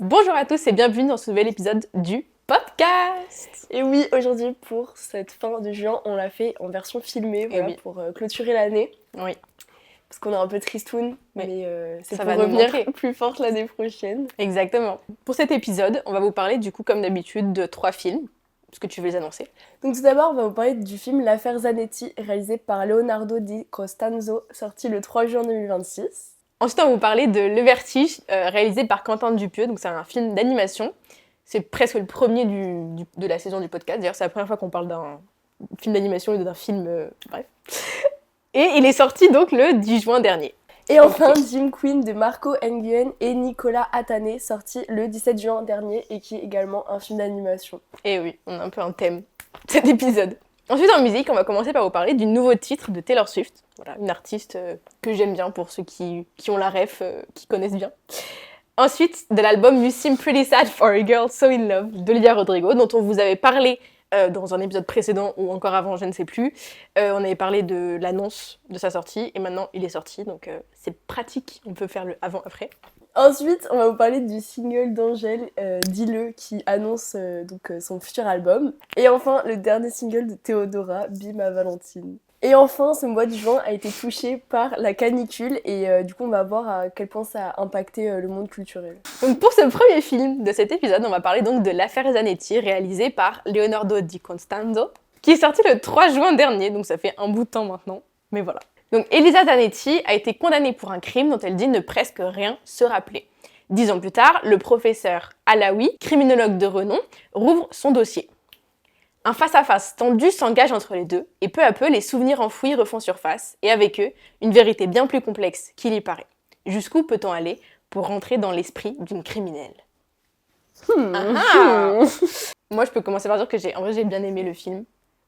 Bonjour à tous et bienvenue dans ce nouvel épisode du podcast. Et oui, aujourd'hui pour cette fin de juin, on l'a fait en version filmée, voilà, oui. pour clôturer l'année. Oui. Parce qu'on est un peu tristoun, Oui. mais c'est Ça pour va nous revenir manquer. plus forte l'année prochaine. Exactement. Pour cet épisode, on va vous parler du coup comme d'habitude de 3 films. Est-ce que tu veux les annoncer? Donc tout d'abord, on va vous parler du film L'affaire Zanetti, réalisé par Leonardo Di Costanzo, sorti le 3 juin 2026. Ensuite, on va vous parler de Le Vertige, réalisé par Quentin Dupieux. Donc c'est un film d'animation. C'est presque le premier de la saison du podcast. D'ailleurs, c'est la première fois qu'on parle d'un film d'animation et d'un film... bref. Et il est sorti donc le 10 juin dernier. Et enfin, Jim Queen de Marco Nguyen et Nicolas Athané, sorti le 17 juin dernier et qui est également un film d'animation. Et oui, on a un peu un thème cet épisode. Ensuite, en musique, on va commencer par vous parler du nouveau titre de Taylor Swift. Voilà, une artiste que j'aime bien pour ceux qui ont la ref, qui connaissent bien. Ensuite, de l'album You Seem Pretty Sad for a Girl So In Love d'Olivia Rodrigo, dont on vous avait parlé dans un épisode précédent ou encore avant, je ne sais plus. On avait parlé de l'annonce de sa sortie et maintenant il est sorti, donc c'est pratique, on peut faire le avant-après. Ensuite, on va vous parler du single d'Angèle, Dis-le, qui annonce son futur album. Et enfin, le dernier single de Théodora, Be Ma Valentine. Et enfin, ce mois de juin a été touché par la canicule et du coup, on va voir à quel point ça a impacté le monde culturel. Donc pour ce premier film de cet épisode, on va parler donc de L'affaire Zanetti, réalisé par Leonardo Di Costanzo, qui est sorti le 3 juin dernier, donc ça fait un bout de temps maintenant, mais voilà. Donc Elisa Zanetti a été condamnée pour un crime dont elle dit ne presque rien se rappeler. 10 ans plus tard, le professeur Alaoui, criminologue de renom, rouvre son dossier. Un face-à-face tendu s'engage entre les deux, et peu à peu, les souvenirs enfouis refont surface, et avec eux, une vérité bien plus complexe qu'il y paraît. Jusqu'où peut-on aller pour rentrer dans l'esprit d'une criminelle? Moi, je peux commencer par dire que j'ai bien aimé le film.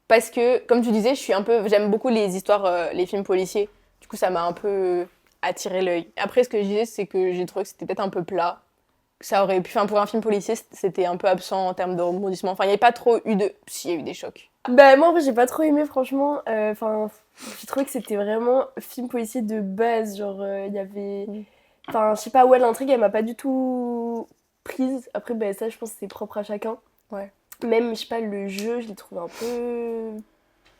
Parce que, comme tu disais, j'aime beaucoup les histoires, les films policiers. Du coup, ça m'a un peu attiré l'œil. Après, ce que je disais, c'est que j'ai trouvé que c'était peut-être un peu plat. Ça aurait pu, pour un film policier, c'était un peu absent en termes de rebondissement. Enfin, il n'y avait pas trop eu de... Si, il y a eu des chocs. Bah, moi, en fait, j'ai pas trop aimé, franchement. J'ai trouvé que c'était vraiment film policier de base. Genre, il y avait... Enfin, je sais pas, ouais, l'intrigue, elle m'a pas du tout prise. Après, bah, ça, je pense que c'est propre à chacun. Ouais. Même, je sais pas, le jeu, je l'ai trouvé un peu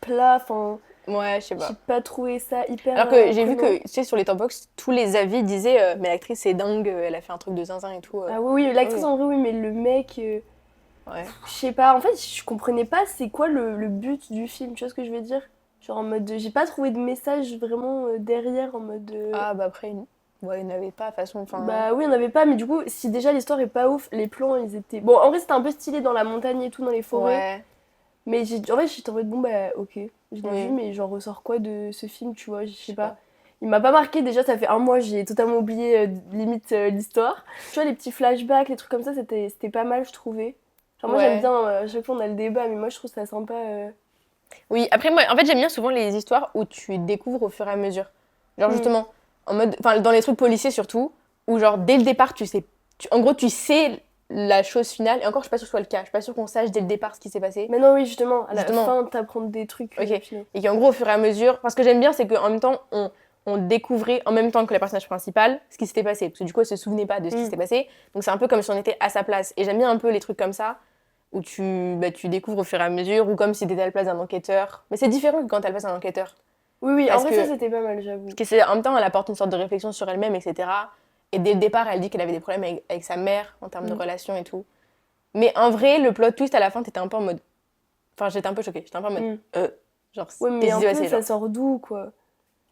plat. Enfin, Ouais, je sais pas. j'ai pas trouvé ça hyper. Alors que j'ai vu prenant. que, tu sais, sur les Top-Box, tous les avis disaient mais l'actrice c'est dingue, elle a fait un truc de zinzin et tout. Ah oui, l'actrice oui. en vrai, oui, mais le mec. Ouais. Je sais pas, en fait, je comprenais pas c'est quoi le but du film, tu vois ce que je veux dire? Genre en mode. J'ai pas trouvé de message vraiment derrière, en mode. Ah, bah après, ouais, il n'avait pas, de toute façon, enfin... Bah oui, on avait pas, mais du coup, si déjà l'histoire est pas ouf, les plans ils étaient. Bon, en vrai, c'était un peu stylé dans la montagne et tout, dans les forêts. Ouais. Mais en vrai, j'étais en mode bon, bah ok, je l'ai Oui. vu, mais j'en ressors quoi de ce film, tu vois? Je sais pas. Il m'a pas marqué, déjà, ça fait un mois, j'ai totalement oublié limite l'histoire. Tu vois, les petits flashbacks, les trucs comme ça, c'était pas mal, je trouvais. Genre, moi Ouais. j'aime bien, à chaque fois on a le débat, mais moi je trouve ça sympa. Oui, après, moi, en fait, j'aime bien souvent les histoires où tu découvres au fur et à mesure. Genre, justement, en mode... Enfin, dans les trucs policiers, surtout, où, genre, dès le départ, tu sais... En gros, tu sais la chose finale, et encore, je suis pas sûre que ce soit le cas. Je suis pas sûre qu'on sache dès le départ ce qui s'est passé. Mais non, oui, justement, à la Justement. fin, t'apprends des trucs. Ok. Et qu'en gros, au fur et à mesure... Parce que j'aime bien, c'est qu'en même temps, on découvrait, en même temps que la personnage principale, ce qui s'était passé. Parce que du coup, elle se souvenait pas de ce qui s'était passé. Donc, c'est un peu comme si on était à sa place. Et j'aime bien un peu les trucs comme ça, où tu découvres au fur et à mesure, ou comme si t'étais à la place d'un enquêteur. Mais c'est différent que quand t'es à la place d'un enquêteur. Oui, oui, en Parce vrai, que- ça c'était pas mal, j'avoue. Parce que c'est, en même temps, elle apporte une sorte de réflexion sur elle-même, etc. Et dès le départ, elle dit qu'elle avait des problèmes avec sa mère, en termes de relations et tout. Mais en vrai, le plot twist à la fin, t'étais un peu en mode... Enfin, j'étais un peu choquée. J'étais un peu en mode... Genre, Ouais, mais qu'est-ce un qui s'est peu, passé, ça genre sort d'où, quoi?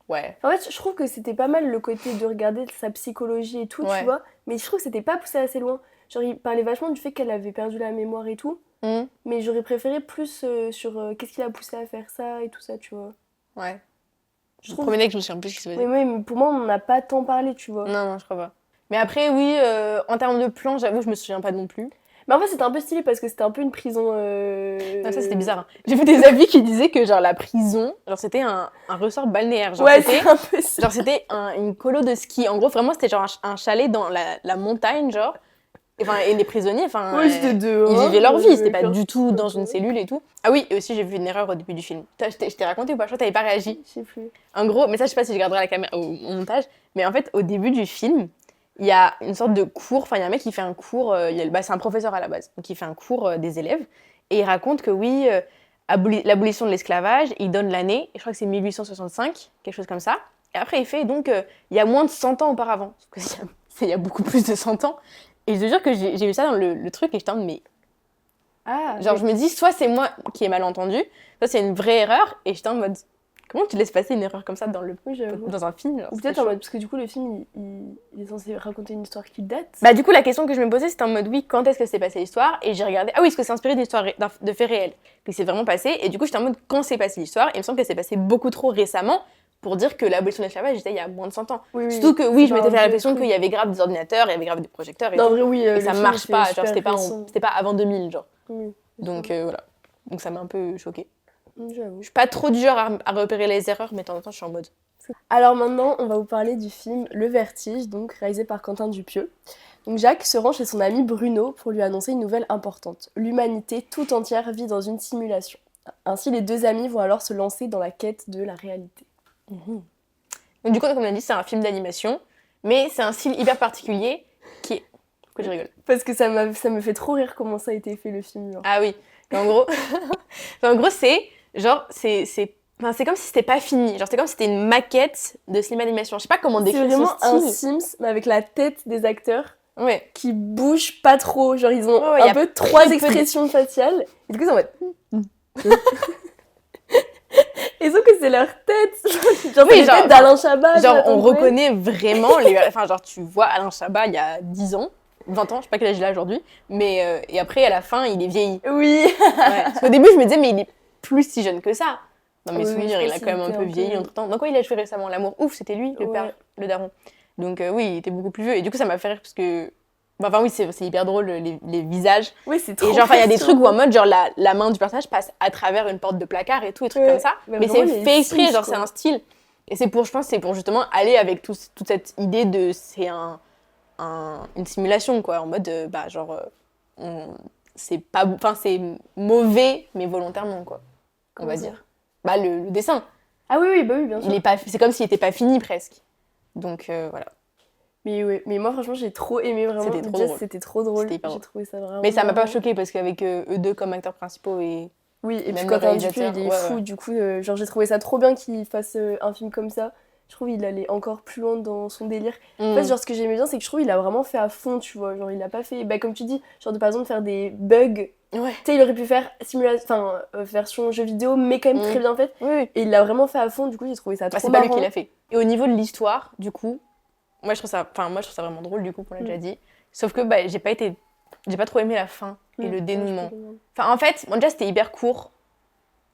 Ouais. En fait, je trouve que c'était pas mal le côté de regarder sa psychologie et tout, Ouais. tu vois. Mais je trouve que c'était pas poussé assez loin. Genre, il parlait vachement du fait qu'elle avait perdu la mémoire et tout. Mais j'aurais préféré plus sur qu'est-ce qui l'a poussé à faire ça et tout ça, tu vois. Ouais. Je Le trouve. premier deck, je me souviens plus ce qui s'est passé. Mais pour moi, on n'a pas tant parlé, tu vois. Non, je crois pas. Mais après, oui, en termes de plan, j'avoue, je me souviens pas non plus. Mais en fait, c'était un peu stylé parce que c'était un peu une prison. Non, ça, c'était bizarre. Hein. J'ai vu des avis qui disaient que, genre, la prison, genre, c'était un ressort balnéaire. Genre, Ouais, c'était... c'est un peu ça. Genre, c'était une colo de ski. En gros, vraiment, c'était genre un chalet dans la montagne, genre. Et les prisonniers, Ouais, c'était dehors. ils vivaient leur vie. C'était pas Genre, du tout dans une cellule et tout. Ah oui, et aussi, j'ai vu une erreur au début du film. Je t'ai raconté ou pas? Je crois que t'avais pas réagi. Je sais plus. En gros, mais ça, je sais pas si je garderai la caméra au montage. Mais en fait, au début du film, il y a une sorte de cours, enfin il y a un mec qui fait un cours, c'est un professeur à la base, donc il fait un cours des élèves, et il raconte que oui, l'abolition de l'esclavage, il donne l'année, et je crois que c'est 1865, quelque chose comme ça, et après il fait donc, il y a moins de 100 ans auparavant, parce qu'il y a beaucoup plus de 100 ans, et je te jure que j'ai vu ça dans le truc, et j'étais en mode, mais genre je me dis, soit c'est moi qui ai mal entendu, soit c'est une vraie erreur, et j'étais en mode, comment tu laisses passer une erreur comme ça dans un film genre, Ou peut-être en mode, parce que du coup, le film, il est censé raconter une histoire qui date. Bah du coup, la question que je me posais, c'était en mode, oui, quand est-ce que s'est passée l'histoire? Et j'ai regardé, ah oui, est-ce que c'est inspiré d'une histoire de faits réels qui s'est vraiment passé? Et du coup, j'étais en mode, quand s'est passée l'histoire? Et il me semble que c'est passé beaucoup trop récemment pour dire que l'abolition de l'esclavage était il y a moins de 100 ans. Oui, Surtout que oui, je m'étais fait la l'impression qu'il y avait grave des ordinateurs, il y avait grave des projecteurs et tout. En vrai, oui, Et ça marche pas, genre super c'était pas avant 2000, genre. Oui, Donc voilà. Donc ça m'a un peu choquée. J'avoue. Je suis pas trop du genre à repérer les erreurs, mais de temps en temps, je suis en mode. Alors maintenant, on va vous parler du film Le Vertige, donc réalisé par Quentin Dupieux. Donc Jacques se rend chez son ami Bruno pour lui annoncer une nouvelle importante. L'humanité tout entière vit dans une simulation. Ainsi, les deux amis vont alors se lancer dans la quête de la réalité. Donc du coup, comme on a dit, c'est un film d'animation, mais c'est un style hyper particulier qui est... Pourquoi je rigole? Parce que ça me fait trop rire comment ça a été fait le film. Genre. Ah oui, mais en gros, c'est genre, c'est comme si c'était pas fini. Genre, c'est comme si c'était une maquette de cinéma d'animation. Je sais pas comment décrire C'est vraiment ce style. un Sims, mais avec la tête des acteurs Ouais. qui bougent pas trop. Genre, ils ont Ouais, un peu trois peu expressions faciales. Et du coup, ils sont en mode... Et sauf que c'est leur tête. Genre, Oui, c'est la tête d'Alain Chabat. Genre, Jonathan on Cohen. reconnaît vraiment les... Enfin, genre, tu vois Alain Chabat il y a 10 ans, 20 ans, je sais pas quel âge il a aujourd'hui, mais... et après, à la fin, il est vieilli. Oui. Ouais. Parce qu'au début, je me disais, mais il est plus si jeune que ça. Dans mes Oui, souvenirs, je il a pense quand même un qu'il peu était vieilli entre-temps. Dans quoi il a joué récemment? L'amour ouf, c'était lui, le père, le daron. Donc oui, il était beaucoup plus vieux. Et du coup, ça m'a fait rire parce que... Enfin oui, c'est hyper drôle, les visages. Oui, c'est trop Et genre, il y a des trucs où en perturbant. mode, genre, la main du personnage passe à travers une porte de placard et tout, des trucs comme ça. Mais Mais vraiment, c'est les fait exprès, Sims, genre, quoi. c'est un style. Et je pense, c'est pour justement aller avec toute cette idée de... C'est une simulation, quoi. En mode, c'est pas... Enfin, c'est mauvais, mais volontairement, quoi. On va dire. Bah, le dessin. Ah oui, bah oui, bien sûr. C'est comme s'il était pas fini, presque. Donc, voilà. Mais moi, franchement, j'ai trop aimé, vraiment. C'était trop drôle. C'était trop drôle. C'était hyper J'ai drôle. trouvé ça vraiment... Mais ça m'a pas choquée, parce qu'avec eux deux comme acteurs principaux et... Oui, et puis même Quentin le Dupieux, réalisateur, il est fou, du coup, genre j'ai trouvé ça trop bien qu'il fasse un film comme ça. Je trouve qu'il allait encore plus loin dans son délire. En fait, genre ce que j'aimais bien, c'est que je trouve qu'il a vraiment fait à fond, tu vois. Genre il a pas fait, bah comme tu dis, genre de par exemple faire des bugs. Ouais. Tu sais, il aurait pu faire version jeu vidéo, mais quand même très bien faite. Oui. Et il l'a vraiment fait à fond, du coup j'ai trouvé ça trop C'est pas marrant. lui qui l'a fait. Et au niveau de l'histoire, du coup, moi je trouve ça vraiment drôle, du coup, on l'a déjà dit. Sauf que bah, j'ai pas trop aimé la fin et le dénouement. Enfin, en fait, bon, déjà c'était hyper court.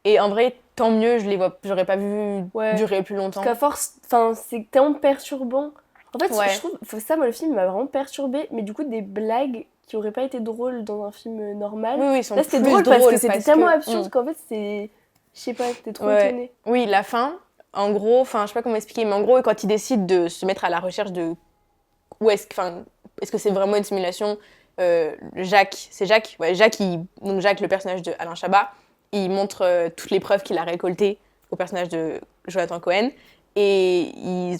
Et en vrai, tant mieux, j'aurais pas vu durer plus longtemps. Parce qu'à force, c'est tellement perturbant. En fait, je trouve, ça, moi, le film m'a vraiment perturbée, mais du coup, des blagues qui auraient pas été drôles dans un film normal. Oui, ils sont là, c'était plus drôle parce que c'était tellement que... absurde qu'en fait, c'est. Je sais pas, t'es trop étonnée. Oui, la fin, en gros, enfin, je sais pas comment expliquer, mais en gros, quand ils décident de se mettre à la recherche de. Est-ce que c'est vraiment une simulation? Jacques, donc Jacques, le personnage de Alain Chabat, il montre toutes les preuves qu'il a récoltées au personnage de Jonathan Cohen. Et ils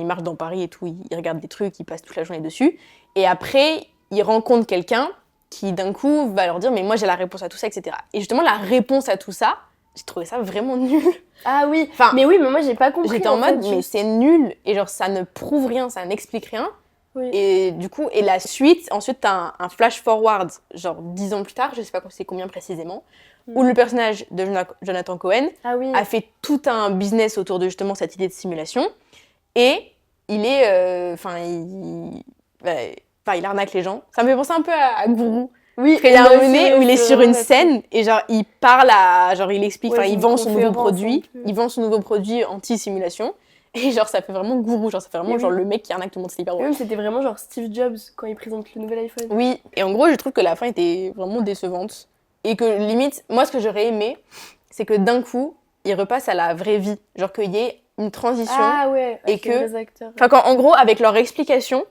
marchent dans Paris et tout, ils regardent des trucs, ils passent toute la journée dessus. Et après, ils rencontrent quelqu'un qui, d'un coup, va leur dire « Mais moi, j'ai la réponse à tout ça, etc. » Et justement, la réponse à tout ça, j'ai trouvé ça vraiment nul. Ah oui, mais moi, j'ai pas compris. J'étais en mode « Mais c'est nul !» Et genre, ça ne prouve rien, ça n'explique rien. Oui. Et du coup, et la suite, ensuite, t'as un flash forward, genre 10 ans plus tard, je sais pas c'est combien précisément, où le personnage de Jonathan Cohen a fait tout un business autour de justement cette idée de simulation. Et il est... il arnaque les gens. Ça me fait penser un peu à Gourou. Oui, parce qu'il y a un moment donné où il est sur une scène et genre il parle genre il explique, il vend son nouveau produit. Il vend son nouveau produit anti-simulation. Et genre ça fait vraiment Gourou, genre ça fait vraiment genre le mec qui arnaque tout le monde, c'est hyper drôle. Même c'était vraiment genre Steve Jobs quand il présente le nouvel iPhone. Oui, et en gros je trouve que la fin était vraiment décevante. Et que limite, moi ce que j'aurais aimé, c'est que d'un coup, il repasse à la vraie vie. Genre qu'il y ait une transition. Ah ouais, et que... acteurs. Enfin, en gros, avec leur explication,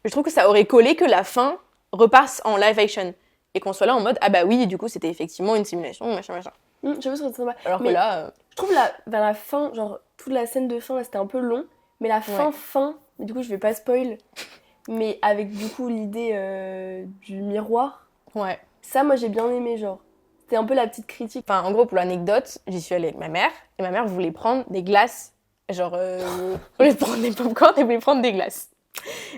je trouve que ça aurait collé que la fin repasse en live action. Et qu'on soit là en mode, ah bah oui, du coup c'était effectivement une simulation, machin. J'avoue, ça serait sympa. Alors que là... Je trouve vers la fin, genre toute la scène de fin, là, c'était un peu long. Mais la fin, mais du coup je vais pas spoil. mais avec du coup l'idée du miroir. Ouais. Ça, moi, j'ai bien aimé, genre. C'était un peu la petite critique. Enfin, en gros, pour l'anecdote, j'y suis allée avec ma mère, et ma mère voulait prendre des glaces. Genre, au lieu de prendre des popcorn, elle voulait prendre des glaces.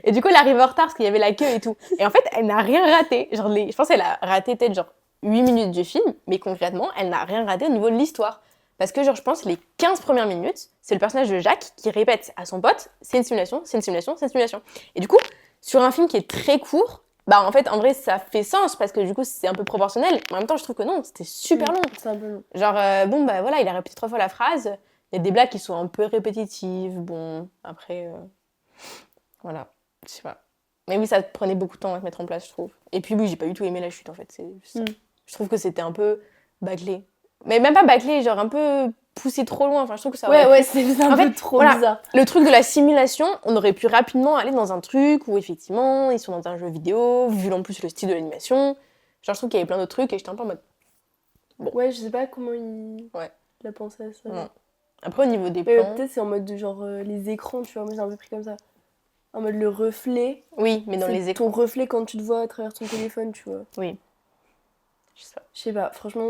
Et du coup, elle arrive en retard parce qu'il y avait la queue et tout. Et en fait, elle n'a rien raté. Genre, je pense qu'elle a raté peut-être genre 8 minutes du film, mais concrètement, elle n'a rien raté au niveau de l'histoire. Parce que, genre, je pense, les 15 premières minutes, c'est le personnage de Jacques qui répète à son pote, c'est une simulation, c'est une simulation, c'est une simulation. Et du coup, sur un film qui est très court, bah en fait, en vrai, ça fait sens parce que du coup, c'est un peu proportionnel. Mais en même temps, je trouve que non, c'était super long. C'est un peu long. Genre, bon, bah voilà, il a répété 3 fois la phrase. Il y a des blagues qui sont un peu répétitives. Bon, après, voilà, je sais pas. Mais oui, ça prenait beaucoup de temps à se mettre en place, je trouve. Et puis oui, j'ai pas du tout aimé la chute, en fait. Je trouve que c'était un peu bâclé. Mais même pas bâclé, genre un peu poussé trop loin. Enfin, je trouve que ça Ouais, c'est un peu trop bizarre. Le truc de la simulation, on aurait pu rapidement aller dans un truc où effectivement, ils sont dans un jeu vidéo, vu en plus le style de l'animation. Genre, je trouve qu'il y avait plein d'autres trucs et j'étais un peu en mode... Bon. Ouais, je sais pas comment il a pensé à ça. Non. Après, au niveau des plans... peut-être c'est en mode de genre les écrans, tu vois. Moi, j'ai un peu pris comme ça. En mode le reflet. Oui, mais dans les écrans. Ton reflet quand tu te vois à travers ton téléphone, tu vois. Oui. Je sais pas, franchement,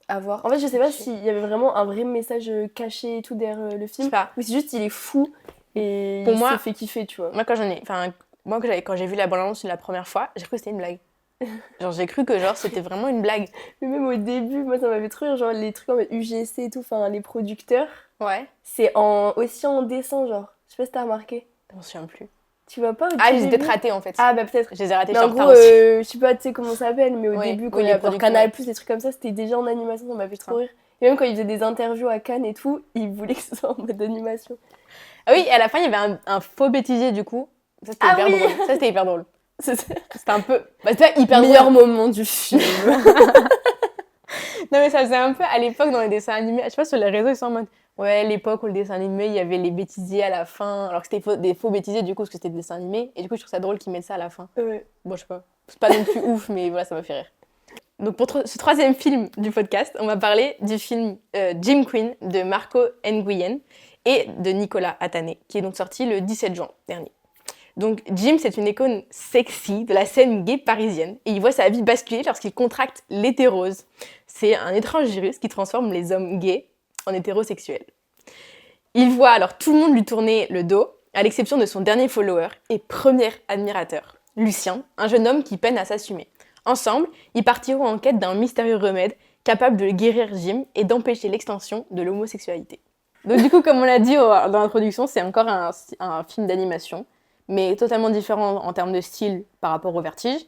à voir. En fait, je sais pas s'il y avait vraiment un vrai message caché et tout derrière le film. Mais c'est juste, il est fou et il se fait kiffer, tu vois. Moi, quand j'ai vu la bande-annonce la première fois, j'ai cru que c'était une blague. Genre, j'ai cru que genre c'était vraiment une blague. Mais même au début, moi, ça m'avait trop rire, genre les trucs en mode UGC et tout, enfin, les producteurs. Ouais. C'est aussi en dessin, genre. Je sais pas si t'as remarqué. Je m'en souviens plus. Tu vois pas? Ah, j'ai peut-être raté en fait. Ah, bah peut-être. Je les ai ratés mais sur en gros, aussi. je sais pas, tu sais comment ça s'appelle, mais au début, quand il y a Canal+, des trucs comme ça, c'était déjà en animation, ça m'a fait trop rire. Et même quand ils faisaient des interviews à Cannes et tout, ils voulaient que ce soit en mode animation. Ah oui, et à la fin, il y avait un faux bêtisier du coup. Ça, c'était hyper drôle. Ça, c'était hyper drôle. C'était un peu... Bah, c'était hyper drôle. Meilleur moment du film. Non, mais ça faisait un peu à l'époque dans les dessins animés. Je sais pas, sur les réseaux, ils sont en mode... Ouais, l'époque où le dessin animé, il y avait les bêtisiers à la fin. Alors que c'était des faux bêtisiers du coup, parce que c'était des dessins animés. Et du coup, je trouve ça drôle qu'ils mettent ça à la fin. Ouais. Bon, je sais pas. C'est pas non plus ouf, mais voilà, ça m'a fait rire. Donc pour ce troisième film du podcast, on va parler du film Jim Queen de Marco Nguyen et de Nicolas Athané, qui est donc sorti le 17 juin dernier. Donc Jim, c'est une icône sexy de la scène gay parisienne et il voit sa vie basculer lorsqu'il contracte l'hétérose. C'est un étrange virus qui transforme les hommes gays en hétérosexuels. Il voit alors tout le monde lui tourner le dos, à l'exception de son dernier follower et premier admirateur, Lucien, un jeune homme qui peine à s'assumer. Ensemble, ils partiront en quête d'un mystérieux remède capable de guérir Jim et d'empêcher l'extension de l'homosexualité. Donc du coup, comme on l'a dit dans l'introduction, c'est encore un film d'animation, mais totalement différent en termes de style par rapport au Vertige.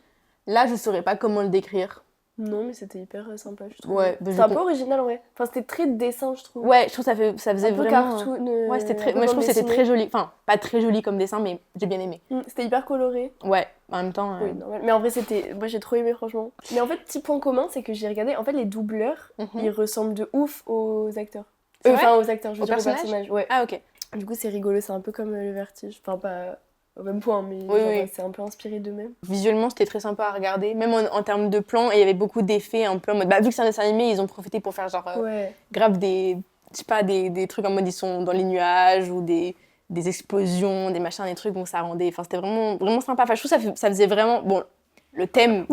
Là, je saurais pas comment le décrire. Non, mais c'était hyper sympa, je trouve. Ouais, c'est un peu original, ouais. Enfin, c'était très dessin, je trouve. Ouais, je trouve que ça faisait un peu vraiment... cartoon. Ouais, c'était très... Moi, je trouve que c'était très joli. Enfin, pas très joli comme dessin, mais j'ai bien aimé. C'était hyper coloré. Ouais, en même temps... Oui, normal. Mais en vrai, moi, j'ai trop aimé, franchement. Mais en fait, petit point commun, c'est que j'ai regardé... En fait, les doubleurs, ils ressemblent de ouf aux acteurs. Enfin, aux acteurs, je veux dire, aux personnages. Ouais. Ah, ok. Du coup, c'est rigolo, c'est un peu comme le Vertige. Enfin, pas au même point, mais c'est un peu inspiré d'eux-mêmes. Visuellement, c'était très sympa à regarder, même en termes de plans, et il y avait beaucoup d'effets un peu en mode... Bah, vu que c'est un dessin animé, ils ont profité pour faire genre... grave des... Je sais pas, des trucs en mode ils sont dans les nuages, ou des explosions, des machins, des trucs, donc ça rendait... Enfin, c'était vraiment, vraiment sympa. Enfin, je trouve que ça faisait vraiment... Bon, le thème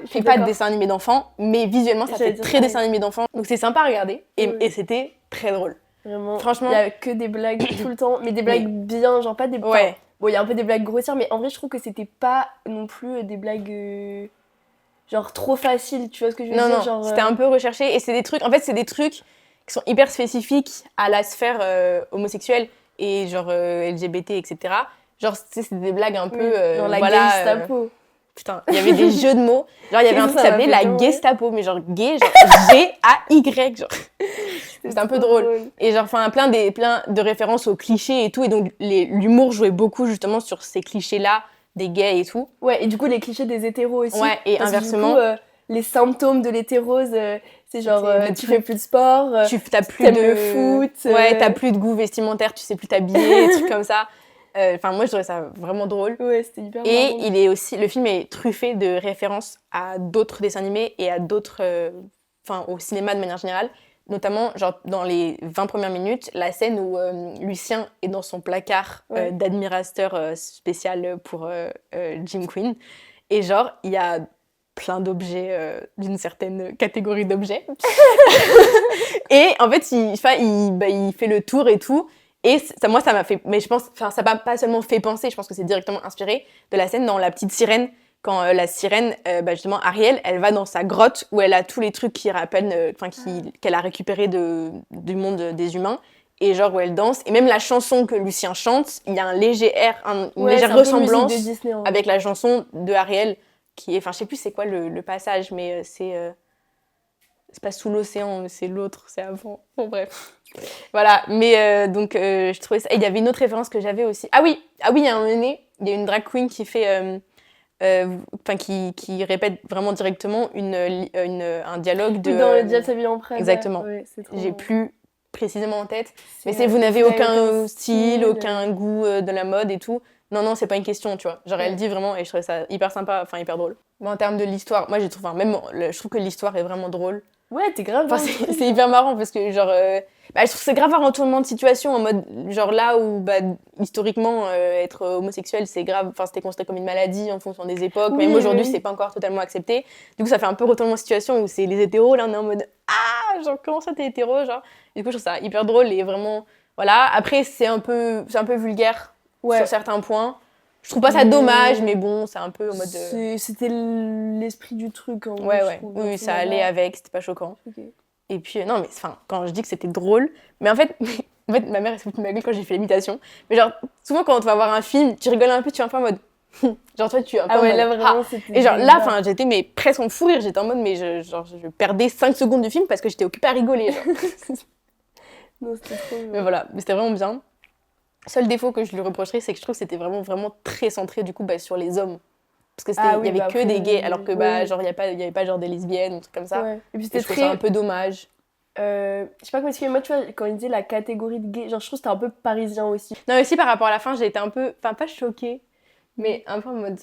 fait pas de dessin animé d'enfant, mais visuellement, ça fait très dessin animé d'enfant. Donc c'est sympa à regarder, et c'était très drôle. Vraiment. Franchement... Il y a que des blagues tout le temps, mais des blagues bien, genre pas des... Ouais. Bon, il y a un peu des blagues grossières, mais en vrai, je trouve que c'était pas non plus des blagues genre trop faciles, tu vois ce que je veux dire? Non, genre, c'était un peu recherché, et c'est des trucs... En fait, c'est des trucs qui sont hyper spécifiques à la sphère homosexuelle, et genre LGBT, etc. Genre, c'est des blagues un peu... genre la Gestapo. Putain, il y avait des jeux de mots. Genre, il y avait un truc qui s'appelait la Gestapo, mais genre gay, genre G-A-Y, genre. C'était un peu drôle. Et genre, enfin, plein de références aux clichés et tout. Et donc, l'humour jouait beaucoup justement sur ces clichés-là, des gays et tout. Ouais, et du coup, les clichés des hétéros aussi. Ouais, et inversement. Du coup, les symptômes de l'hétérose, c'est genre, tu fais plus de sport, t'as plus t'aimes le foot. Ouais, t'as plus de goût vestimentaire, tu sais plus t'habiller, des trucs comme ça. Enfin, moi, je trouvais ça vraiment drôle. Ouais, c'était hyper Et marrant. le film est truffé de références à d'autres dessins animés et à d'autres... Enfin, au cinéma de manière générale. notamment, genre, dans les 20 premières minutes, la scène où Lucien est dans son placard d'admirateur spécial pour Jim Queen. Et genre, il y a plein d'objets, d'une certaine catégorie d'objets. Et en fait, il fait le tour et tout. Et moi, ça m'a fait... Mais je pense... Enfin, ça m'a pas seulement fait penser, je pense que c'est directement inspiré de la scène dans La Petite Sirène, quand la sirène, justement, Ariel, elle va dans sa grotte où elle a tous les trucs qui rappellent... qu'elle a récupéré du monde des humains. Et genre, où elle danse. Et même la chanson que Lucien chante, il y a un léger air, une légère ressemblance Disney, avec la chanson de Ariel, qui est... Enfin, je sais plus c'est quoi le passage, mais c'est pas sous l'océan, c'est l'autre, c'est avant. Bon, bref. Voilà, mais donc je trouvais ça. Et il y avait une autre référence que j'avais aussi. Ah oui, il y a un moment donné, il y a une drag queen qui fait. Qui répète vraiment directement un dialogue de. Oui, dans le Diable s'habille en Prada. Exactement. Ouais, c'est trop J'ai bon. plus précisément en tête. Mais c'est vous n'avez aucun style, aucun goût de la mode et tout. Non, c'est pas une question, tu vois. Genre, elle dit vraiment, et je trouvais ça hyper sympa, enfin hyper drôle. Bon, en termes de l'histoire, moi, j'ai trouvé, je trouve que l'histoire est vraiment drôle. Ouais, t'es grave. Enfin, c'est hyper marrant parce que, genre, je trouve que c'est grave un retournement de situation en mode, genre là où, historiquement, être homosexuel, c'est grave, enfin, c'était considéré comme une maladie en fonction des époques, Oui, même aujourd'hui, oui. c'est pas encore totalement accepté. Du coup, ça fait un peu retournement de situation où c'est les hétéros, là, on est en mode, ah, genre, comment ça t'es hétéro, genre. Du coup, je trouve ça hyper drôle et vraiment, voilà. Après, c'est un peu vulgaire sur certains points. Je trouve pas ça dommage, mais bon, c'est un peu en mode. C'était l'esprit du truc. Hein, ouais. Oui, ça allait avec, c'était pas choquant. Okay. Et puis, non, mais quand je dis que c'était drôle, mais en fait, ma mère, elle s'est foutue de ma gueule quand j'ai fait l'imitation. Mais genre, souvent, quand tu vas voir un film, tu rigoles un peu, tu es un peu en mode. Genre, toi, tu es un peu en mode. Là, vraiment, c'était. Et genre, là, j'étais presque en fou rire. J'étais en mode, mais je perdais 5 secondes du film parce que j'étais occupée à rigoler. Genre. Non, c'était trop bien. Mais voilà, mais c'était vraiment bien. Seul défaut que je lui reprocherais, c'est que je trouve que c'était vraiment, vraiment très centré du coup sur les hommes. Parce que il y avait que des gays, alors que genre il y avait pas genre des lesbiennes ou trucs comme ça. Ouais. Et puis c'était très un peu dommage. Je sais pas comment expliquer, moi tu vois, quand il disait la catégorie de gays, genre je trouve que c'était un peu parisien aussi. Non, mais aussi par rapport à la fin, j'ai été un peu, enfin pas choquée, mais un peu en mode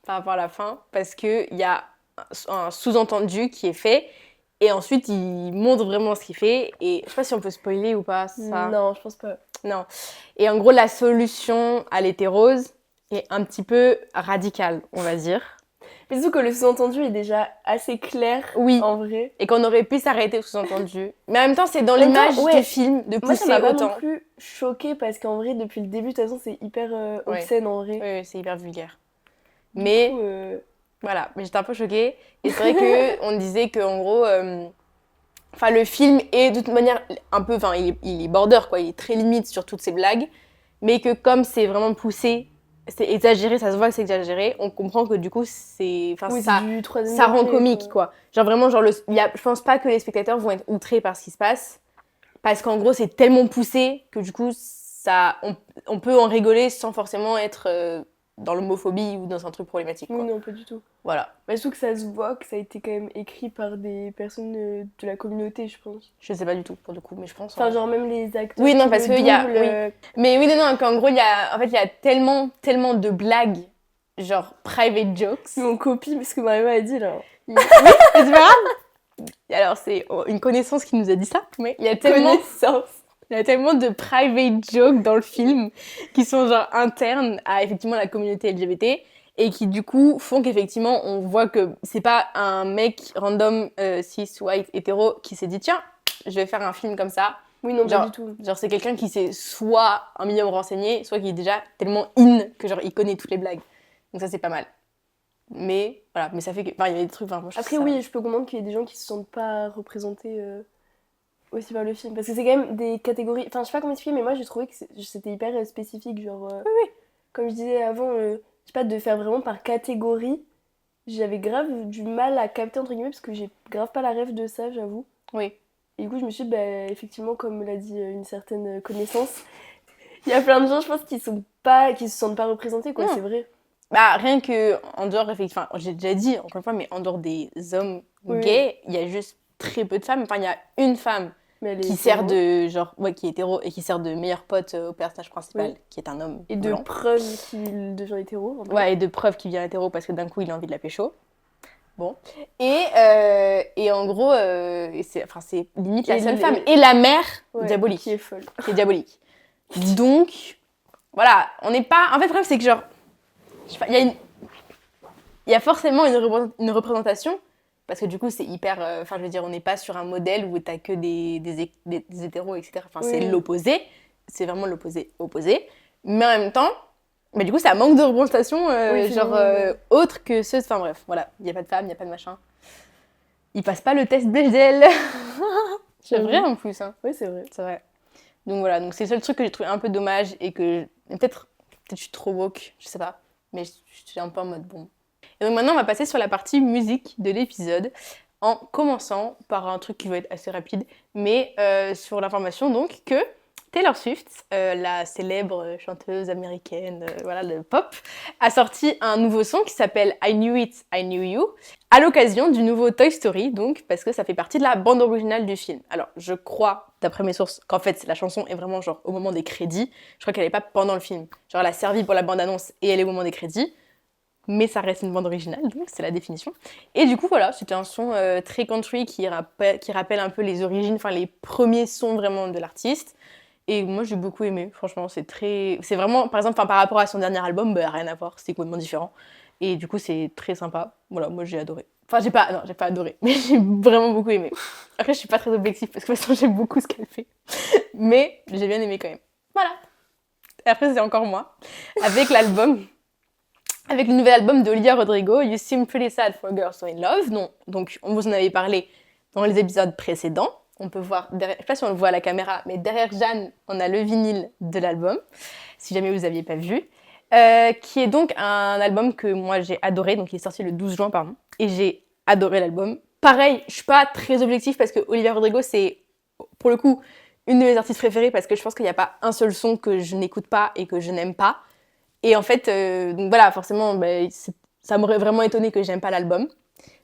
par rapport à la fin, parce qu'il y a un sous-entendu qui est fait. Et ensuite, il montre vraiment ce qu'il fait. Et je sais pas si on peut spoiler ou pas, ça. Non, je pense pas. Non. Et en gros, la solution à l'hétérose est un petit peu radicale, on va dire. Mais surtout que le sous-entendu est déjà assez clair, en vrai. Et qu'on aurait pu s'arrêter au sous-entendu. Mais en même temps, c'est dans l'image du film de pousser autant. Moi, ça m'a pas non plus choquée parce qu'en vrai, depuis le début, de toute façon, c'est hyper obscène en vrai. Oui, c'est hyper vulgaire. Mais... Voilà, mais j'étais un peu choquée. Et c'est vrai qu'on disait qu'en gros, le film est de toute manière un peu, il est border, quoi, il est très limite sur toutes ces blagues, mais que comme c'est vraiment poussé, c'est exagéré, ça se voit que c'est exagéré, on comprend que du coup, ça rend comique, quoi. Genre vraiment, je pense pas que les spectateurs vont être outrés par ce qui se passe, parce qu'en gros, c'est tellement poussé que du coup, on peut en rigoler sans forcément être... dans l'homophobie ou dans un truc problématique, quoi. Oui, non, pas du tout. Voilà. Mais surtout que ça se voit que ça a été quand même écrit par des personnes de la communauté, je pense. Je sais pas du tout, pour le coup, mais je pense... Enfin, genre même les acteurs... Oui, non, parce qu'il y a... Oui. Mais oui, non, qu'en gros, il y a tellement de blagues, genre private jokes. Mon copie, parce que Marie a dit, là. Oui, mais c'est pas grave. Alors, c'est une connaissance qui nous a dit ça, mais il y a tellement... Il y a tellement de private jokes dans le film qui sont genre internes à effectivement la communauté LGBT et qui du coup font qu'effectivement on voit que c'est pas un mec random cis white hétéro qui s'est dit tiens je vais faire un film comme ça. Oui non pas du tout. Genre c'est quelqu'un qui s'est soit un minimum renseigné soit qui est déjà tellement in que genre il connaît toutes les blagues. Donc ça c'est pas mal. Mais voilà, mais ça fait que il y a des trucs moi, après oui je peux comprendre qu'il y ait des gens qui se sentent pas représentés aussi par le film parce que c'est quand même des catégories, enfin je sais pas comment expliquer mais moi j'ai trouvé que c'était hyper spécifique genre oui. Comme je disais avant je sais pas de faire vraiment par catégorie, j'avais grave du mal à capter entre guillemets parce que j'ai grave pas la rêve de ça j'avoue. Oui. Et du coup je me suis dit effectivement comme l'a dit une certaine connaissance il y a plein de gens je pense qui se sentent pas représentés quoi. C'est vrai. Rien que en dehors effectivement j'ai déjà dit encore une fois mais en dehors des hommes gays il y a juste très peu de femmes, enfin il y a une femme qui sert de genre qui est hétéro et qui sert de meilleure pote au personnage principal qui est un homme et blanc. De preuves qu'il devient hétéro et de preuves qu'il devient hétéro parce que d'un coup il a envie de la pécho Bon. Et en gros, c'est limite la Et seule les- femme. Et la mère, Ouais, diabolique. qui est folle. Qui est diabolique. Donc, voilà, on n'est pas... En fait, le problème, c'est que genre, je sais pas, il y a forcément une représentation, parce que du coup, c'est hyper... Enfin, je veux dire, on n'est pas sur un modèle où t'as que des hétéros, etc. Enfin, c'est Oui. l'opposé. C'est vraiment l'opposé opposé. Mais en même temps, bah, du coup, ça manque de représentation, Oui, genre, féminine. autre que ceux... Enfin, bref, voilà. Il n'y a pas de femme, il n'y a pas de machin. Ils passent pas le test Bechdel. C'est vrai, en plus, hein. Oui, c'est vrai. C'est vrai. Donc voilà, donc c'est le seul truc que j'ai trouvé un peu dommage et que peut-être je suis trop woke, je sais pas, mais je suis un peu en mode bon. Et donc maintenant on va passer sur la partie musique de l'épisode en commençant par un truc qui va être assez rapide, mais sur l'information donc que Taylor Swift, la célèbre chanteuse américaine, voilà, de pop, a sorti un nouveau son qui s'appelle I Knew It, I Knew You, à l'occasion du nouveau Toy Story, donc parce que ça fait partie de la bande originale du film. Alors, je crois, d'après mes sources, qu'en fait, la chanson est vraiment genre au moment des crédits. Je crois qu'elle n'est pas pendant le film. Genre, elle a servi pour la bande-annonce et elle est au moment des crédits. Mais ça reste une bande originale, donc c'est la définition. Et du coup, voilà, c'était un son très country qui rappelle un peu les origines, enfin les premiers sons vraiment de l'artiste. Et moi, j'ai beaucoup aimé, franchement, c'est vraiment, par exemple, par rapport à son dernier album, bah, rien à voir, c'est complètement différent. Et du coup, c'est très sympa. Voilà, moi, j'ai adoré. Enfin, j'ai pas adoré, mais j'ai vraiment beaucoup aimé. Après, je suis pas très objective, parce que de toute façon, j'aime beaucoup ce qu'elle fait. Mais j'ai bien aimé quand même. Voilà. Et après, c'est encore moi, avec avec le nouvel album d'Olivia Rodrigo, You Seem Pretty Sad for a Girl So In Love. Non, donc, on vous en avait parlé dans les épisodes précédents. On peut voir, derrière, je sais pas si on le voit à la caméra, mais derrière Jeanne, on a le vinyle de l'album, si jamais vous aviez pas vu, qui est donc un album que moi j'ai adoré, donc il est sorti le 12 juin, pardon, et j'ai adoré l'album. Pareil, je suis pas très objective parce que Olivia Rodrigo, c'est pour le coup une de mes artistes préférées parce que je pense qu'il n'y a pas un seul son que je n'écoute pas et que je n'aime pas. Et en fait, donc voilà, forcément, ça m'aurait vraiment étonné que j'aime pas l'album.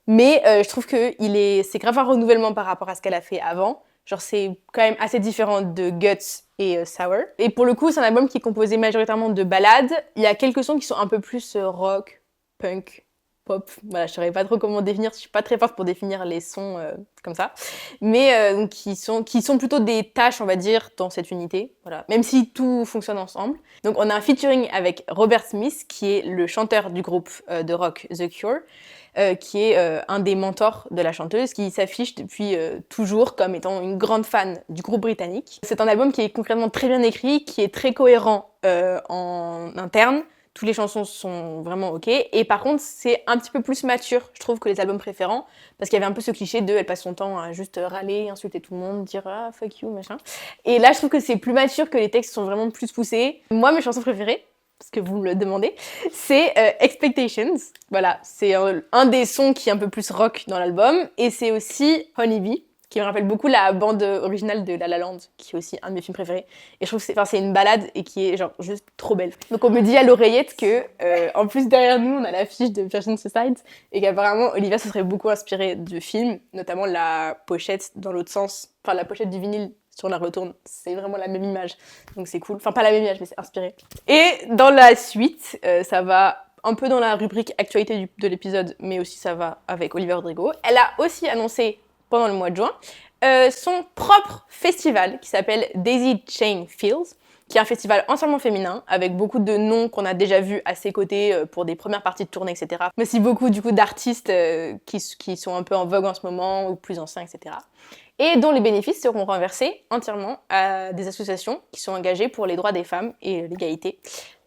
Mais je trouve que c'est grave un renouvellement par rapport à ce qu'elle a fait avant. Genre, c'est quand même assez différent de Guts et Sour. Et pour le coup, c'est un album qui est composé majoritairement de ballades. Il y a quelques sons qui sont un peu plus rock, punk, pop. Voilà, je saurais pas trop comment définir. Je suis pas très forte pour définir les sons comme ça. Mais donc, qui sont plutôt des tâches, on va dire, dans cette unité. Voilà. Même si tout fonctionne ensemble. Donc, on a un featuring avec Robert Smith, qui est le chanteur du groupe de rock The Cure. Qui est un des mentors de la chanteuse, qui s'affiche depuis toujours comme étant une grande fan du groupe britannique. C'est un album qui est concrètement très bien écrit, qui est très cohérent en interne. Toutes les chansons sont vraiment ok. Et par contre, c'est un petit peu plus mature, je trouve, que les albums préférents. Parce qu'il y avait un peu ce cliché de elle passe son temps à juste râler, insulter tout le monde, dire ah fuck you, machin. Et là, je trouve que c'est plus mature, que les textes sont vraiment plus poussés. Moi, mes chansons préférées, parce que vous me le demandez, c'est Expectations. Voilà, c'est un des sons qui est un peu plus rock dans l'album. Et c'est aussi Honeybee, qui me rappelle beaucoup la bande originale de La La Land, qui est aussi un de mes films préférés. Et je trouve que c'est une balade et qui est genre juste trop belle. Donc on me dit à l'oreillette que, en plus derrière nous, on a l'affiche de Virgin Suicide et qu'apparemment Olivia se serait beaucoup inspirée de films, notamment la pochette dans l'autre sens, enfin la pochette du vinyle. Si on la retourne, c'est vraiment la même image. Donc c'est cool. Enfin, pas la même image, mais c'est inspiré. Et dans la suite, ça va un peu dans la rubrique actualité de l'épisode, mais aussi ça va avec Olivia Rodrigo. Elle a aussi annoncé, pendant le mois de juin, son propre festival qui s'appelle Daisy Chain Fields, qui est un festival entièrement féminin, avec beaucoup de noms qu'on a déjà vus à ses côtés pour des premières parties de tournée, etc. Mais aussi beaucoup du coup d'artistes qui sont un peu en vogue en ce moment, ou plus anciens, etc. Et dont les bénéfices seront renversés entièrement à des associations qui sont engagées pour les droits des femmes et l'égalité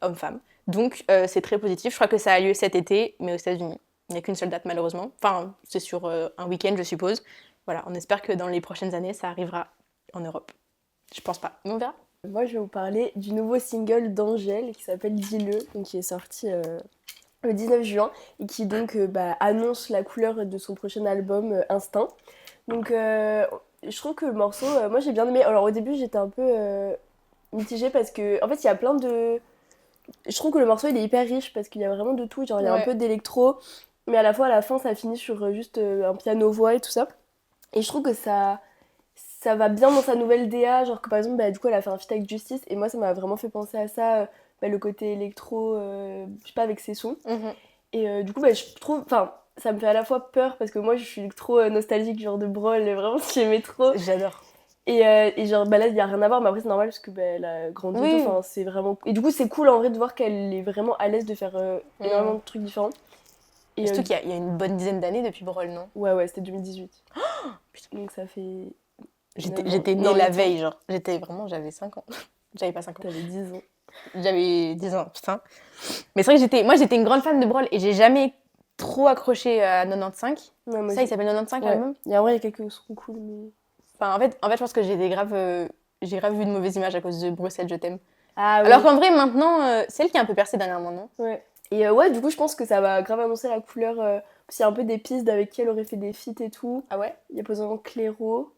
hommes-femmes. Donc c'est très positif, je crois que ça a lieu cet été, mais aux États-Unis. Il n'y a qu'une seule date malheureusement, enfin c'est sur un week-end je suppose. Voilà, on espère que dans les prochaines années ça arrivera en Europe. Je pense pas, mais on verra. Moi, je vais vous parler du nouveau single d'Angèle qui s'appelle Dis-le, donc qui est sorti le 19 juin et qui donc annonce la couleur de son prochain album Instinct. Donc je trouve que le morceau, moi j'ai bien aimé. Alors au début j'étais un peu mitigée parce que en fait il y a plein de... Je trouve que le morceau il est hyper riche parce qu'il y a vraiment de tout, genre il y a un peu d'électro, mais à la fois à la fin ça finit sur juste un piano-voix et tout ça. Et je trouve que ça va bien dans sa nouvelle DA, genre que par exemple du coup elle a fait un feat avec Justice et moi ça m'a vraiment fait penser à ça, le côté électro, je sais pas avec ses sons. Mhm. Et du coup je trouve, enfin ça me fait à la fois peur parce que moi je suis trop nostalgique genre de Brol, vraiment j'aimais trop. J'adore. Et genre bah là il y a rien à voir mais après c'est normal parce que bah, elle a grandi et tout, enfin c'est vraiment... Et du coup c'est cool en vrai de voir qu'elle est vraiment à l'aise de faire énormément de trucs différents. Et surtout qu'il y a une bonne dizaine d'années depuis Brol, non? Ouais, c'était 2018. Oh, putain. Donc ça fait... J'étais née la veille, genre. J'avais 5 ans. J'avais pas 5 ans. T'avais 10 ans. J'avais 10 ans, putain. Mais c'est vrai que j'étais une grande fan de Brol et j'ai jamais trop accroché à 95. Ouais, Ça, il s'appelle 95 ouais. l'album? Et en vrai, il y a quelques sons cool, mais... Enfin, en fait, je pense que j'ai grave vu de mauvaises images à cause de Bruxelles, je t'aime. Ah oui. Alors qu'en vrai, maintenant, c'est elle qui a un peu percé dernièrement, non? Ouais. Et ouais, du coup, je pense que ça va grave annoncer la couleur. Parce qu'il y a un peu des pistes avec qui elle aurait fait des feats et tout. Ah ouais? Il y a potentiellement Cléro.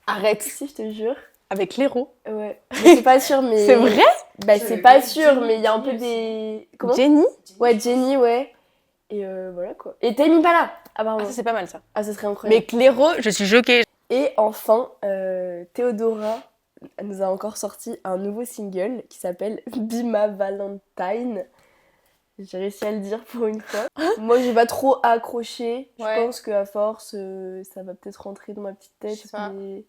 Arrête! Si, je te jure. Avec l'héros. Ouais. Mais c'est pas sûr, mais... C'est vrai? Bah, c'est pas sûr, mais il y a un peu des... Comment? Jenny? Ouais, Jenny, ouais. Et voilà, quoi. Et Tame Impala, Ah, apparemment. ça, c'est pas mal, ça. Ah, ça serait incroyable. Mais Cléro, je suis choquée. Et enfin, Théodora nous a encore sorti un nouveau single qui s'appelle Be My Valentine. J'ai réussi à le dire pour une fois. Moi, j'ai pas trop accroché. Je pense qu'à force, ça va peut-être rentrer dans ma petite tête. Mais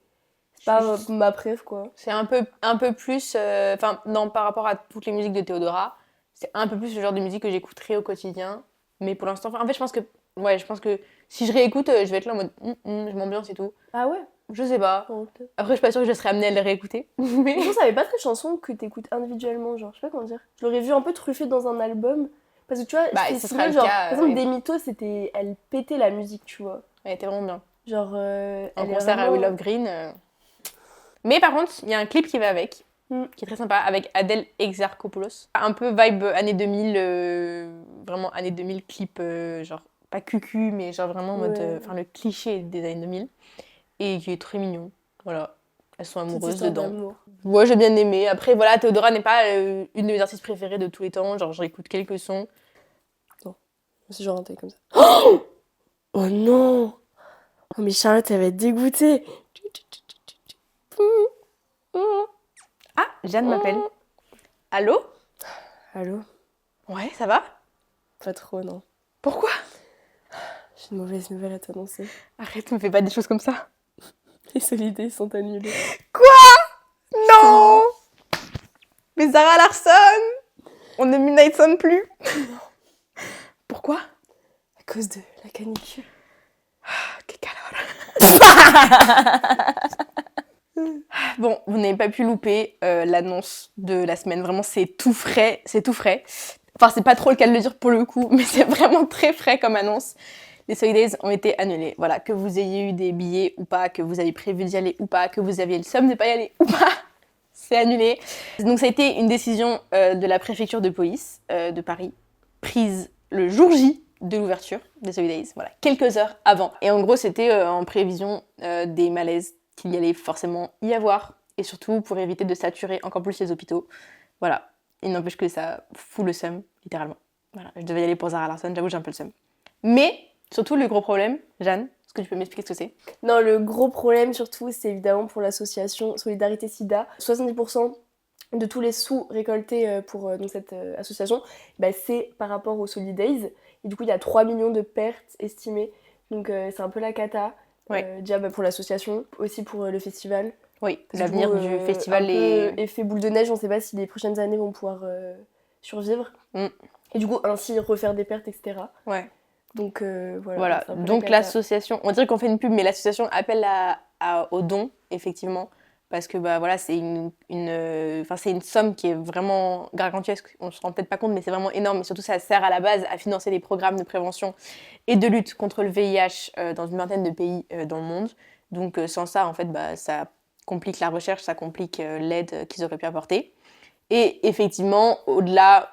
c'est pas ma préf, quoi. C'est un peu plus... Enfin, non, par rapport à toutes les musiques de Théodora, c'est un peu plus le genre de musique que j'écouterais au quotidien. Mais pour l'instant... En fait, je pense que si je réécoute, je vais être là en mode... je m'ambiance et tout. Ah ouais? Je sais pas. Oh, Après, je suis pas sûre que je serais amenée à le réécouter. Mais... ça avait pas très chanson que t'écoutes individuellement, genre, je sais pas comment dire. Je l'aurais vu un peu truffé dans un album. Parce que tu vois, ça sera le genre, cas, par exemple, Des Mythos, elle pétait la musique, tu vois. Elle était vraiment bien. Genre, en concert à We Love Green. Mais par contre, il y a un clip qui va avec, qui est très sympa, avec Adèle Exarchopoulos. Un peu vibe années 2000, vraiment années 2000, clip, genre, pas cucu, mais genre vraiment en mode, le cliché des années 2000. Et qui est très mignon. Voilà. Elles sont amoureuses dedans. Ouais, j'ai bien aimé. Après, voilà, Théodora n'est pas une de mes artistes préférées de tous les temps. Genre, j'écoute quelques sons. Non, c'est genre un truc comme ça. Oh, oh non! Oh, mais Charlotte, elle va être dégoûtée. Ah, Jeanne m'appelle. Allô? Allô? Ouais, ça va? Pas trop, non. Pourquoi? J'ai une mauvaise nouvelle à t'annoncer. Arrête, me fais pas des choses comme ça. Les Solidays sont annulés. Quoi? Non! Mais Zara Larsson! On ne Midnight plus. Pourquoi? À cause de la canicule. Ah, quel calor. Bon, vous n'avez pas pu louper l'annonce de la semaine. Vraiment, c'est tout frais. Enfin, c'est pas trop le cas de le dire pour le coup, mais c'est vraiment très frais comme annonce. Les Solidays ont été annulés. Voilà, que vous ayez eu des billets ou pas, que vous avez prévu d'y aller ou pas, que vous aviez le somme de pas y aller ou pas, c'est annulé. Donc ça a été une décision de la préfecture de police de Paris, prise le jour J de l'ouverture des Solidays, voilà, quelques heures avant. Et en gros, c'était en prévision des malaises qu'il y allait forcément y avoir, et surtout pour éviter de saturer encore plus les hôpitaux. Voilà, il n'empêche que ça fout le seum, littéralement. Voilà, je devais y aller pour Zara Larsson, j'avoue, j'ai un peu le seum. Mais... surtout, le gros problème, Jeanne, est-ce que tu peux m'expliquer ce que c'est? Non, le gros problème surtout, c'est évidemment pour l'association Solidarité Sida. 70% de tous les sous récoltés pour cette association, c'est par rapport aux Solidays. Et du coup, il y a 3 millions de pertes estimées. Donc c'est un peu la cata. Déjà pour l'association, aussi pour le festival. Oui, l'avenir du festival est... effet boule de neige, on ne sait pas si les prochaines années vont pouvoir survivre. Et du coup, ainsi refaire des pertes, etc. Ouais. Donc voilà. Donc l'association, on dirait qu'on fait une pub, mais l'association appelle aux dons, effectivement, parce que voilà, c'est c'est une somme qui est vraiment gargantuesque, on se rend peut-être pas compte, mais c'est vraiment énorme, et surtout ça sert à la base à financer des programmes de prévention et de lutte contre le VIH dans une vingtaine de pays dans le monde. Donc sans ça, en fait, ça complique la recherche, ça complique l'aide qu'ils auraient pu apporter. Et effectivement, au-delà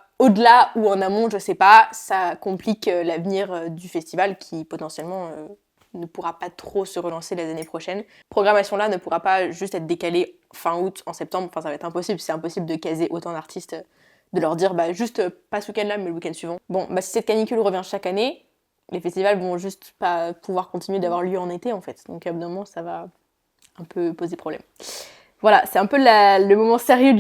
ou en amont, je sais pas, ça complique l'avenir du festival qui potentiellement ne pourra pas trop se relancer les années prochaines. Programmation-là ne pourra pas juste être décalée fin août, en septembre, enfin ça va être impossible, c'est impossible de caser autant d'artistes, de leur dire juste pas ce week-end-là mais le week-end suivant. Bon, si cette canicule revient chaque année, les festivals vont juste pas pouvoir continuer d'avoir lieu en été en fait, donc à un moment ça va un peu poser problème. Voilà, c'est un peu le moment sérieux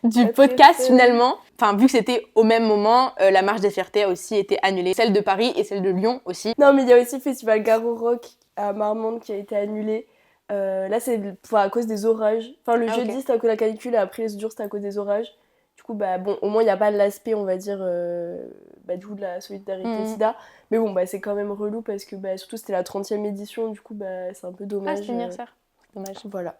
du Très, podcast très. finalement. Enfin, vu que c'était au même moment, la marche des fiertés a aussi été annulée. Celle de Paris et celle de Lyon aussi. Non, mais il y a aussi le festival Garo Rock à Marmande qui a été annulé. Là, c'est à cause des orages. Enfin, le Ah, ok. jeudi, c'était à cause de la canicule, et après, les autres jours, c'était à cause des orages. Du coup, bah, bon, au moins, il n'y a pas l'aspect, on va dire, du coup, de la solidarité Mhm. SIDA. Mais bon, bah, c'est quand même relou parce que, bah, surtout, c'était la 30e édition. Du coup, bah, c'est un peu Ah, dommage. c'était anniversaire. Dommage. Voilà.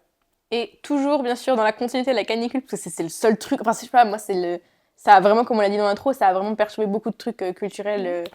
Et toujours, bien sûr, dans la continuité de la canicule, parce que c'est le seul truc. Enfin, je sais pas, moi, ça a vraiment, comme on l'a dit dans l'intro, ça a vraiment perturbé beaucoup de trucs culturels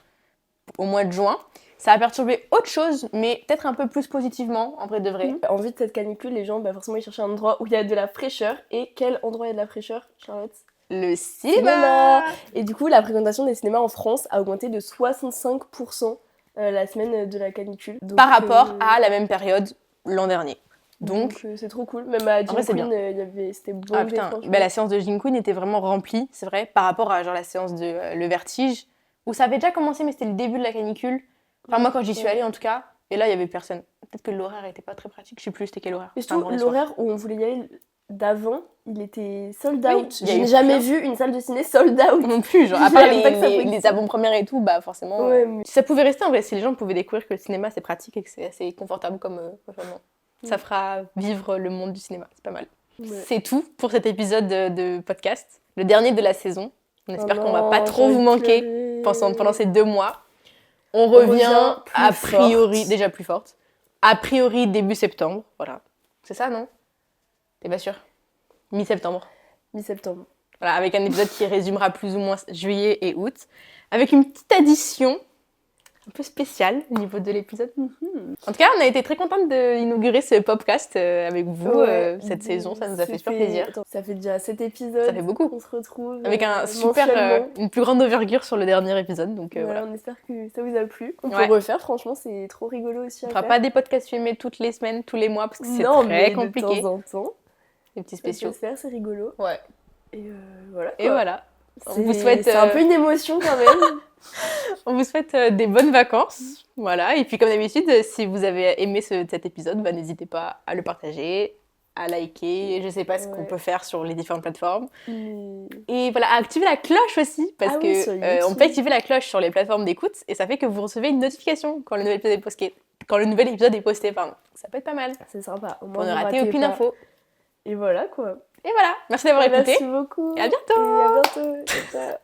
au mois de juin. Ça a perturbé autre chose, mais peut-être un peu plus positivement, en vrai de vrai. En vue de cette canicule, les gens, bah, forcément, ils cherchaient un endroit où il y a de la fraîcheur. Et quel endroit il y a de la fraîcheur, Charlotte? Le Cinéma. cinéma. Et du coup, la fréquentation des cinémas en France a augmenté de 65% la semaine de la canicule. Donc, Par rapport à la même période l'an dernier. Donc, c'est trop cool. Même à en vrai, c'est Jim bien. Queen, c'était bon. Ah putain, bah, la séance de Jin Queen était vraiment remplie, c'est vrai, par rapport à genre la séance de Le Vertige, où ça avait déjà commencé, mais c'était le début de la canicule. Enfin, moi, quand j'y suis allée, en tout cas, et là, il y avait personne. Peut-être que l'horaire était pas très pratique, je sais plus c'était quel horaire. Et C'était un surtout, vendredi soir. l'horaire où on voulait y aller d'avant, il était sold Oui, out. il y a J'ai eu jamais plein. vu une salle de ciné sold out. Non plus, genre, à Je part savais pas que ça pouvait les exister. avant-premières et tout, bah forcément. Ouais, mais- Si ça pouvait rester en vrai, si les gens pouvaient découvrir que le cinéma c'est pratique et que c'est assez confortable comme environnement, ça fera vivre le monde du cinéma, c'est pas mal. Ouais. C'est tout pour cet épisode de podcast, le dernier de la saison. On espère Oh qu'on va non, pas trop j'ai vous manquer pleuré. pendant ces 2 mois. On revient revient plus a priori, forte. déjà plus forte, a priori début septembre, voilà. C'est ça, non? T'es pas sûre? Mi-septembre. Mi-septembre. Voilà, avec un épisode qui résumera plus ou moins juillet et août, avec une petite addition un peu spéciale au niveau de l'épisode. En tout cas, on a été très contente d'inaugurer ce podcast avec vous cette saison, ça nous a fait super plaisir. Attends, ça fait déjà 7 épisodes. Ça fait beaucoup. On se retrouve. Avec un super, mensuellement. une plus grande envergure sur le dernier épisode, donc Voilà, voilà. on espère que ça vous a plu. On Ouais. peut refaire, franchement, c'est trop rigolo aussi On à fera faire. pas des podcasts filmés toutes les semaines, tous les mois, parce que c'est Non, très mais compliqué. de temps en temps, Les petits ça peut spéciaux. se faire, c'est rigolo. Ouais. Et voilà. Et quoi. voilà. On C'est vous souhaite, c'est un peu une émotion quand même. On vous souhaite des bonnes vacances. Voilà. Et puis, comme d'habitude, si vous avez aimé cet épisode, bah, n'hésitez pas à le partager, à liker. Je sais pas ce qu'on Ouais. peut faire sur les différentes plateformes. Mais- Et voilà, à activer la cloche aussi. Parce Ah oui, sur que YouTube. on peut activer la cloche sur les plateformes d'écoute et ça fait que vous recevez une notification quand le nouvel épisode est posté. Quand le nouvel épisode est posté, pardon. Ça peut être pas mal. C'est sympa. Au moins, Pour ne vous rater ratez aucune pas. info. Et voilà quoi. Et voilà. Merci d'avoir écouté. Merci beaucoup. Et à bientôt. Et à bientôt. Ciao, ciao.